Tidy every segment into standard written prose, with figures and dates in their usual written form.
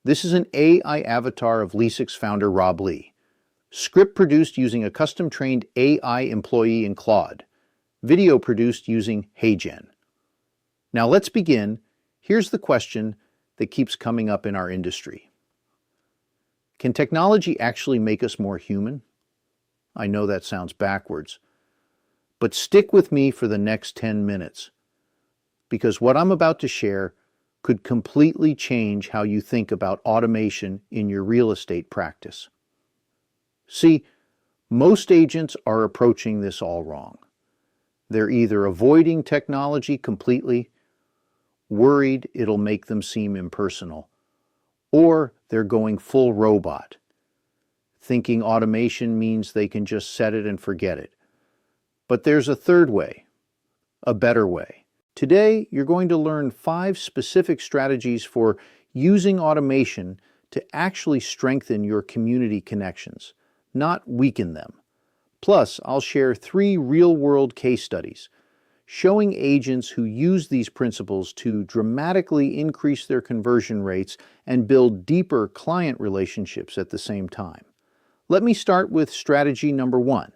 This is an AI avatar of Lesix founder Rob Lee. Script produced using a custom-trained AI employee in Claude. Video produced using HeyGen. Now let's begin. Here's the question that keeps coming up in our industry. Can technology actually make us more human? I know that sounds backwards, but stick with me for the next 10 minutes, because what I'm about to share could completely change how you think about automation in your real estate practice. See, most agents are approaching this all wrong. They're either avoiding technology completely, worried it'll make them seem impersonal, or they're going full robot, thinking automation means they can just set it and forget it. But there's a third way, a better way. Today, you're going to learn 5 specific strategies for using automation to actually strengthen your community connections, not weaken them. Plus, I'll share 3 real-world case studies showing agents who use these principles to dramatically increase their conversion rates and build deeper client relationships at the same time. Let me start with strategy number 1.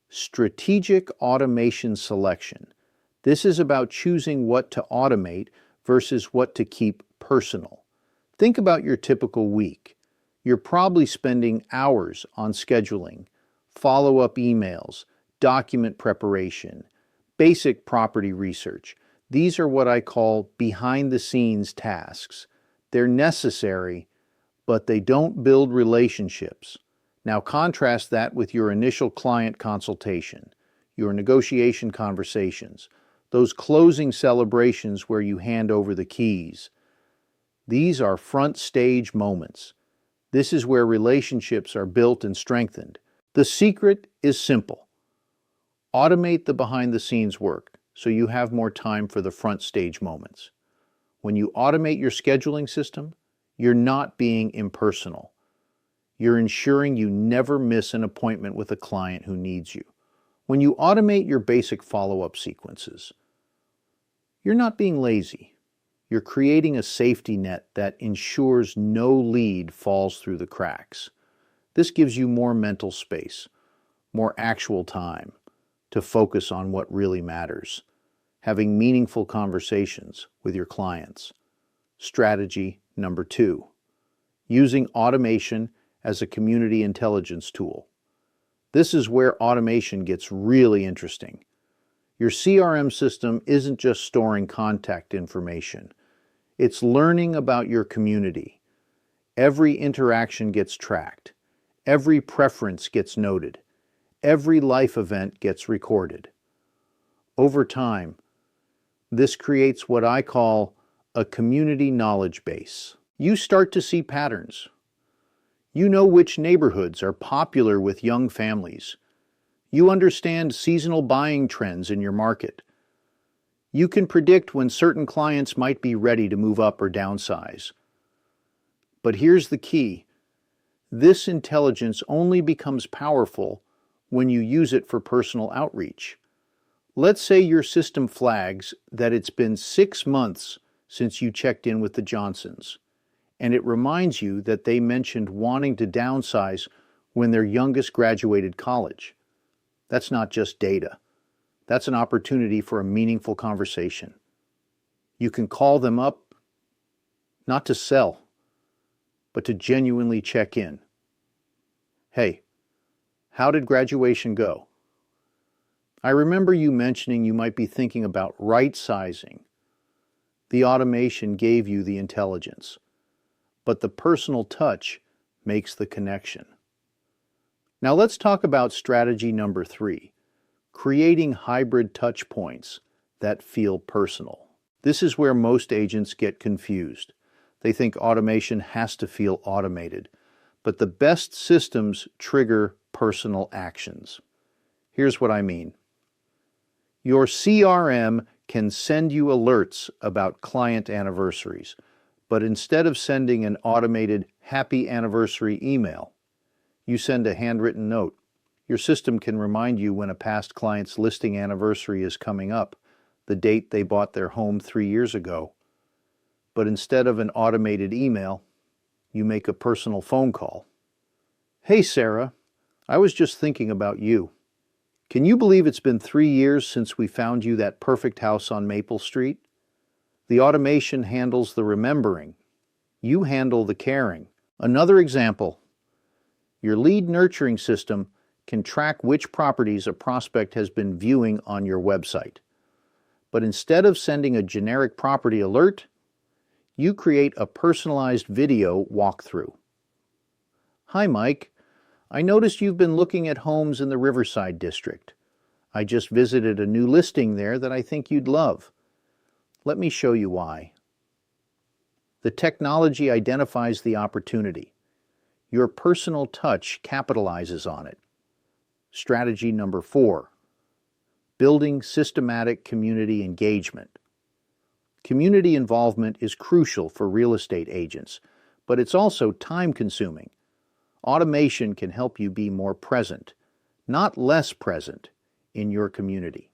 Strategic automation selection. This is about choosing what to automate versus what to keep personal. Think about your typical week. You're probably spending hours on scheduling, follow-up emails, document preparation, basic property research. These are what I call behind-the-scenes tasks. They're necessary, but they don't build relationships. Now contrast that with your initial client consultation, your negotiation conversations, those closing celebrations where you hand over the keys. These are front stage moments. This is where relationships are built and strengthened. The secret is simple. Automate the behind-the-scenes work so you have more time for the front stage moments. When you automate your scheduling system, you're not being impersonal. You're ensuring you never miss an appointment with a client who needs you. When you automate your basic follow-up sequences, you're not being lazy. You're creating a safety net that ensures no lead falls through the cracks. This gives you more mental space, more actual time to focus on what really matters, having meaningful conversations with your clients. Strategy number 2, using automation as a community intelligence tool. This is where automation gets really interesting. Your CRM system isn't just storing contact information. It's learning about your community. Every interaction gets tracked. Every preference gets noted. Every life event gets recorded. Over time, this creates what I call a community knowledge base. You start to see patterns. You know which neighborhoods are popular with young families. You understand seasonal buying trends in your market. You can predict when certain clients might be ready to move up or downsize. But here's the key. This intelligence only becomes powerful when you use it for personal outreach. Let's say your system flags that it's been 6 months since you checked in with the Johnsons, and it reminds you that they mentioned wanting to downsize when their youngest graduated college. That's not just data. That's an opportunity for a meaningful conversation. You can call them up, not to sell, but to genuinely check in. Hey, how did graduation go? I remember you mentioning you might be thinking about right-sizing. The automation gave you the intelligence, but the personal touch makes the connection. Now let's talk about strategy number 3, creating hybrid touch points that feel personal. This is where most agents get confused. They think automation has to feel automated, but the best systems trigger personal actions. Here's what I mean. Your CRM can send you alerts about client anniversaries, but instead of sending an automated happy anniversary email, you send a handwritten note. Your system can remind you when a past client's listing anniversary is coming up, the date they bought their home 3 years ago. But instead of an automated email, You make a personal phone call. Hey, Sarah, I was just thinking about you. Can you believe it's been 3 years since we found you that perfect house on Maple Street? The automation handles the remembering. You handle the caring. Another example, your lead nurturing system can track which properties a prospect has been viewing on your website. But instead of sending a generic property alert, you create a personalized video walkthrough. Hi, Mike. I noticed you've been looking at homes in the Riverside district. I just visited a new listing there that I think you'd love. Let me show you why. The technology identifies the opportunity. Your personal touch capitalizes on it. Strategy number 4, building systematic community engagement. Community involvement is crucial for real estate agents, but it's also time-consuming. Automation can help you be more present, not less present, in your community.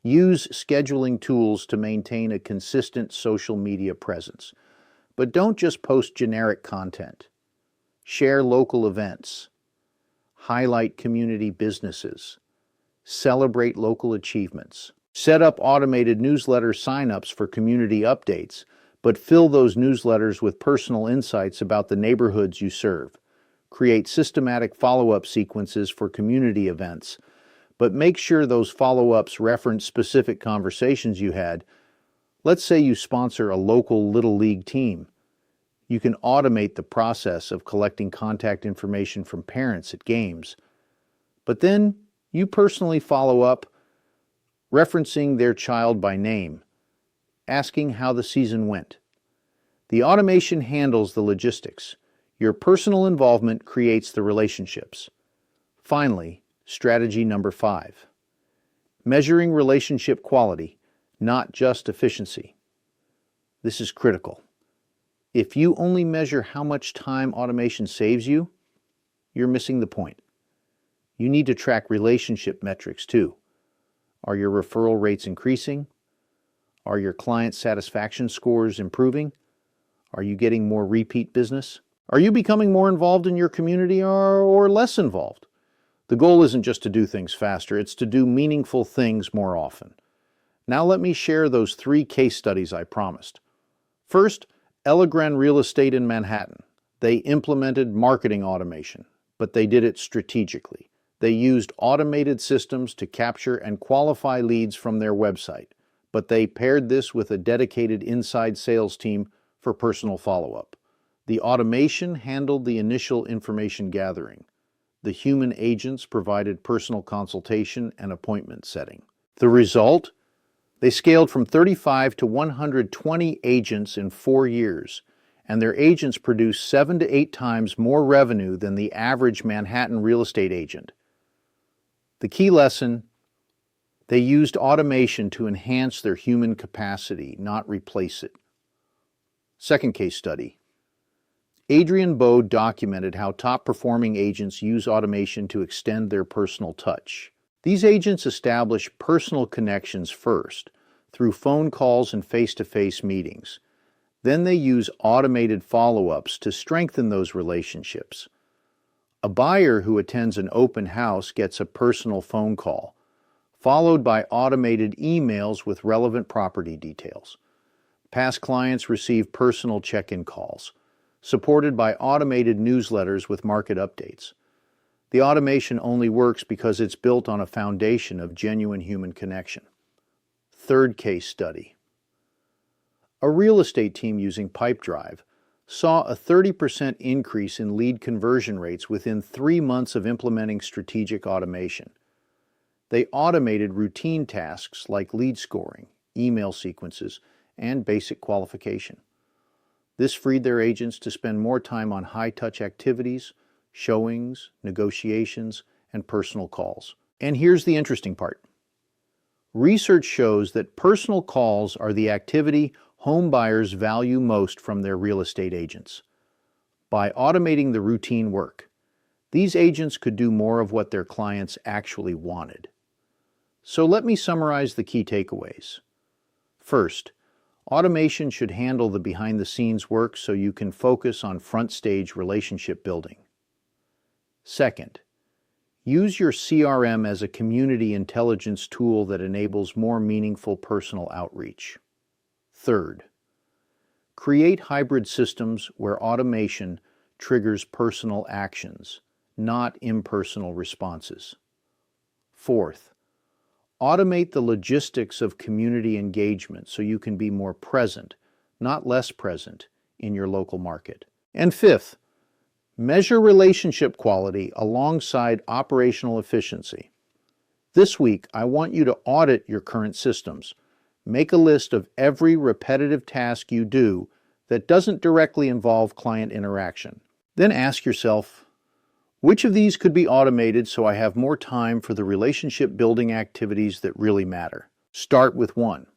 Use scheduling tools to maintain a consistent social media presence, but don't just post generic content. Share local events. Highlight community businesses. Celebrate local achievements. Set up automated newsletter signups for community updates, but fill those newsletters with personal insights about the neighborhoods you serve. Create systematic follow-up sequences for community events, but make sure those follow-ups reference specific conversations you had. Let's say you sponsor a local Little League team. You can automate the process of collecting contact information from parents at games. But then you personally follow up, referencing their child by name, asking how the season went. The automation handles the logistics. Your personal involvement creates the relationships. Finally, strategy number 5. Measuring relationship quality, not just efficiency. This is critical. If you only measure how much time automation saves you, you're missing the point. You need to track relationship metrics too. Are your referral rates increasing? Are your client satisfaction scores improving? Are you getting more repeat business? Are you becoming more involved in your community or less involved? The goal isn't just to do things faster, it's to do meaningful things more often. Now let me share those 3 case studies I promised. First, Elegren Real Estate in Manhattan. They implemented marketing automation, but they did it strategically. They used automated systems to capture and qualify leads from their website, but they paired this with a dedicated inside sales team for personal follow-up. The automation handled the initial information gathering. The human agents provided personal consultation and appointment setting. The result? They scaled from 35 to 120 agents in 4 years, and their agents produced 7 to 8 times more revenue than the average Manhattan real estate agent. The key lesson: they used automation to enhance their human capacity, not replace it. Second case study. Adrian Bowe documented how top-performing agents use automation to extend their personal touch. These agents establish personal connections first, through phone calls and face-to-face meetings. Then they use automated follow-ups to strengthen those relationships. A buyer who attends an open house gets a personal phone call, followed by automated emails with relevant property details. Past clients receive personal check-in calls, supported by automated newsletters with market updates. The automation only works because it's built on a foundation of genuine human connection. Third case study. A real estate team using Pipedrive saw a 30% increase in lead conversion rates within 3 months of implementing strategic automation. They automated routine tasks like lead scoring, email sequences, and basic qualification. This freed their agents to spend more time on high-touch activities, showings, negotiations, and personal calls. And here's the interesting part. Research shows that personal calls are the activity home buyers value most from their real estate agents. By automating the routine work, these agents could do more of what their clients actually wanted. So let me summarize the key takeaways. First, Automation should handle the behind-the-scenes work so you can focus on front-stage relationship building. Second, use your CRM as a community intelligence tool that enables more meaningful personal outreach. Third, create hybrid systems where automation triggers personal actions, not impersonal responses. Fourth, automate the logistics of community engagement so you can be more present, not less present, in your local market. And fifth, measure relationship quality alongside operational efficiency. This week, I want you to audit your current systems. Make a list of every repetitive task you do that doesn't directly involve client interaction. Then ask yourself, which of these could be automated so I have more time for the relationship building activities that really matter? Start with one.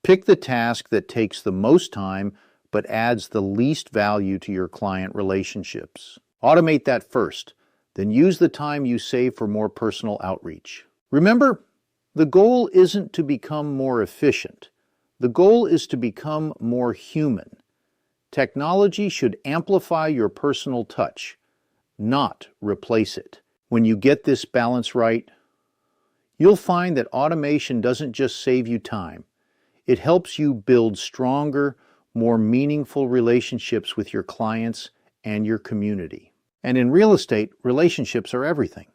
Pick the task that takes the most time but adds the least value to your client relationships. Automate that first, then use the time you save for more personal outreach. Remember, the goal isn't to become more efficient. The goal is to become more human. Technology should amplify your personal touch, not replace it. When you get this balance right, you'll find that automation doesn't just save you time. It helps you build stronger, more meaningful relationships with your clients and your community. And in real estate, relationships are everything.